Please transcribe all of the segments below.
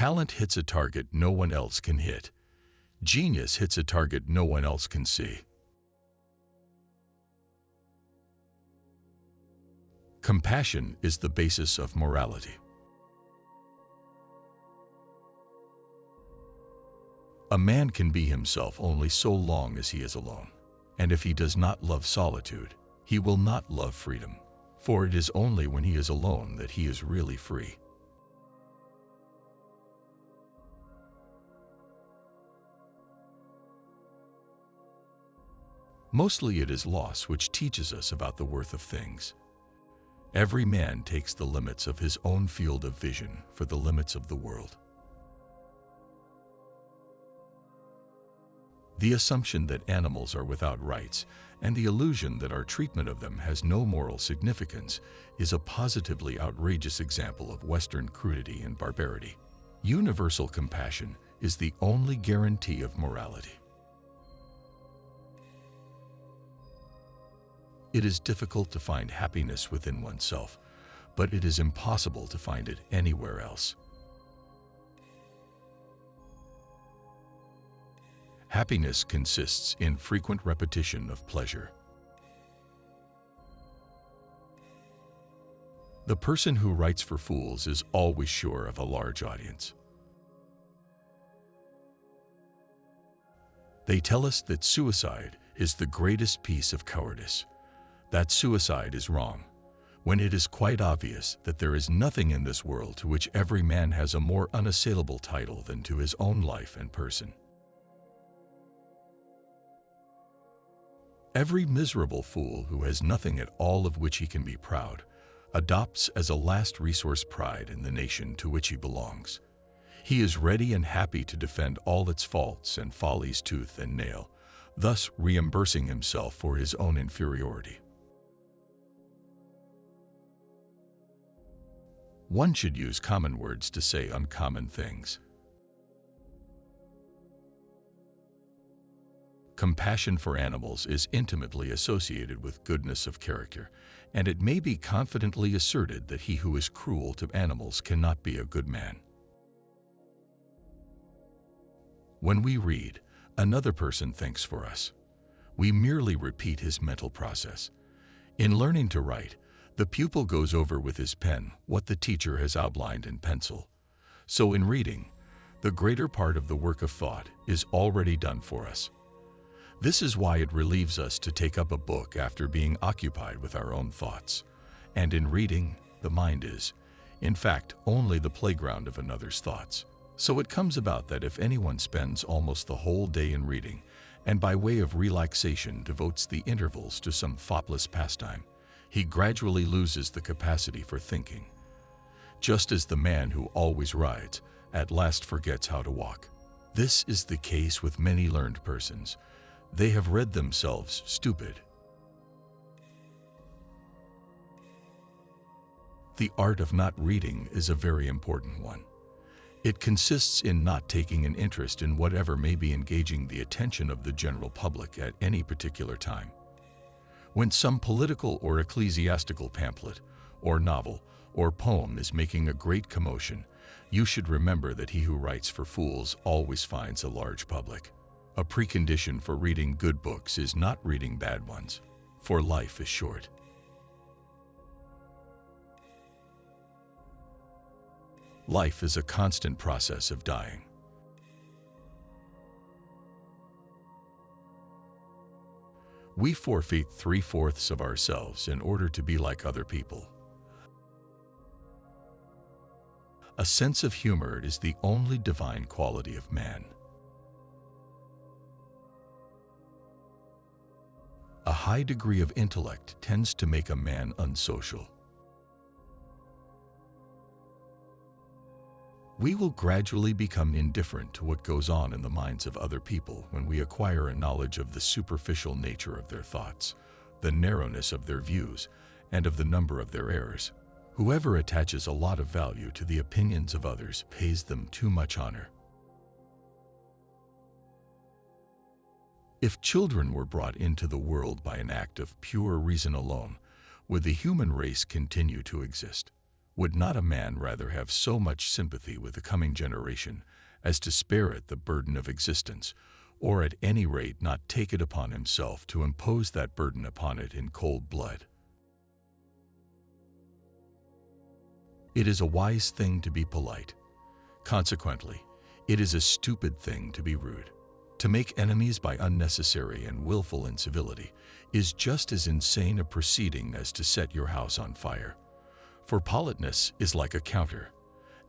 Talent hits a target no one else can hit. Genius hits a target no one else can see. Compassion is the basis of morality. A man can be himself only so long as he is alone, and if he does not love solitude, he will not love freedom, for it is only when he is alone that he is really free. Mostly it is loss which teaches us about the worth of things. Every man takes the limits of his own field of vision for the limits of the world. The assumption that animals are without rights and the illusion that our treatment of them has no moral significance is a positively outrageous example of Western crudity and barbarity. Universal compassion is the only guarantee of morality. It is difficult to find happiness within oneself, but it is impossible to find it anywhere else. Happiness consists in frequent repetition of pleasure. The person who writes for fools is always sure of a large audience. They tell us that suicide is the greatest piece of cowardice. That suicide is wrong, when it is quite obvious that there is nothing in this world to which every man has a more unassailable title than to his own life and person. Every miserable fool who has nothing at all of which he can be proud adopts as a last resource pride in the nation to which he belongs. He is ready and happy to defend all its faults and follies tooth and nail, thus reimbursing himself for his own inferiority. One should use common words to say uncommon things. Compassion for animals is intimately associated with goodness of character, and it may be confidently asserted that he who is cruel to animals cannot be a good man. When we read, another person thinks for us. We merely repeat his mental process. In learning to write, the pupil goes over with his pen what the teacher has outlined in pencil. So in reading, the greater part of the work of thought is already done for us. This is why it relieves us to take up a book after being occupied with our own thoughts. And in reading, the mind is, in fact, only the playground of another's thoughts. So it comes about that if anyone spends almost the whole day in reading, and by way of relaxation devotes the intervals to some thoughtless pastime, he gradually loses the capacity for thinking, just as the man who always rides at last forgets how to walk. This is the case with many learned persons. They have read themselves stupid. The art of not reading is a very important one. It consists in not taking an interest in whatever may be engaging the attention of the general public at any particular time. When some political or ecclesiastical pamphlet, or novel, or poem is making a great commotion, you should remember that he who writes for fools always finds a large public. A precondition for reading good books is not reading bad ones, for life is short. Life is a constant process of dying. We forfeit 3/4 of ourselves in order to be like other people. A sense of humor is the only divine quality of man. A high degree of intellect tends to make a man unsocial. We will gradually become indifferent to what goes on in the minds of other people when we acquire a knowledge of the superficial nature of their thoughts, the narrowness of their views, and of the number of their errors. Whoever attaches a lot of value to the opinions of others pays them too much honor. If children were brought into the world by an act of pure reason alone, would the human race continue to exist? Would not a man rather have so much sympathy with the coming generation as to spare it the burden of existence, or at any rate not take it upon himself to impose that burden upon it in cold blood? It is a wise thing to be polite. Consequently, it is a stupid thing to be rude. To make enemies by unnecessary and willful incivility is just as insane a proceeding as to set your house on fire. For politeness is like a counter,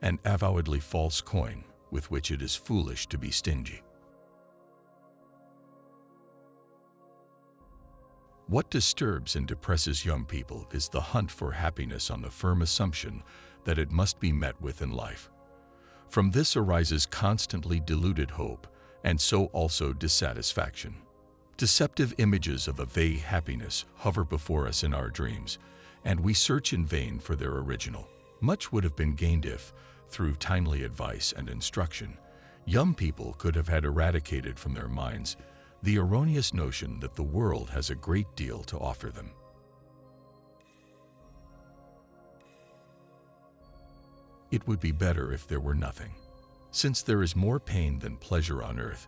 an avowedly false coin with which it is foolish to be stingy. What disturbs and depresses young people is the hunt for happiness on the firm assumption that it must be met with in life. From this arises constantly deluded hope, and so also dissatisfaction. Deceptive images of a vague happiness hover before us in our dreams, and we search in vain for their original. Much would have been gained if, through timely advice and instruction, young people could have had eradicated from their minds the erroneous notion that the world has a great deal to offer them. It would be better if there were nothing. Since there is more pain than pleasure on earth,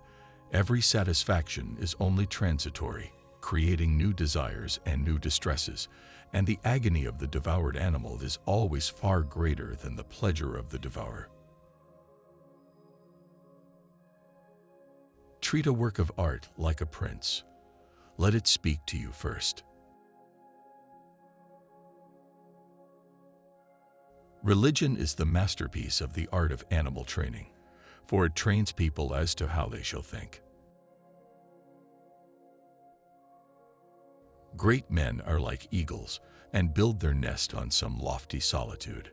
every satisfaction is only transitory, creating new desires and new distresses, and the agony of the devoured animal is always far greater than the pleasure of the devourer. Treat a work of art like a prince. Let it speak to you first. Religion is the masterpiece of the art of animal training, for it trains people as to how they shall think. Great men are like eagles and build their nest on some lofty solitude.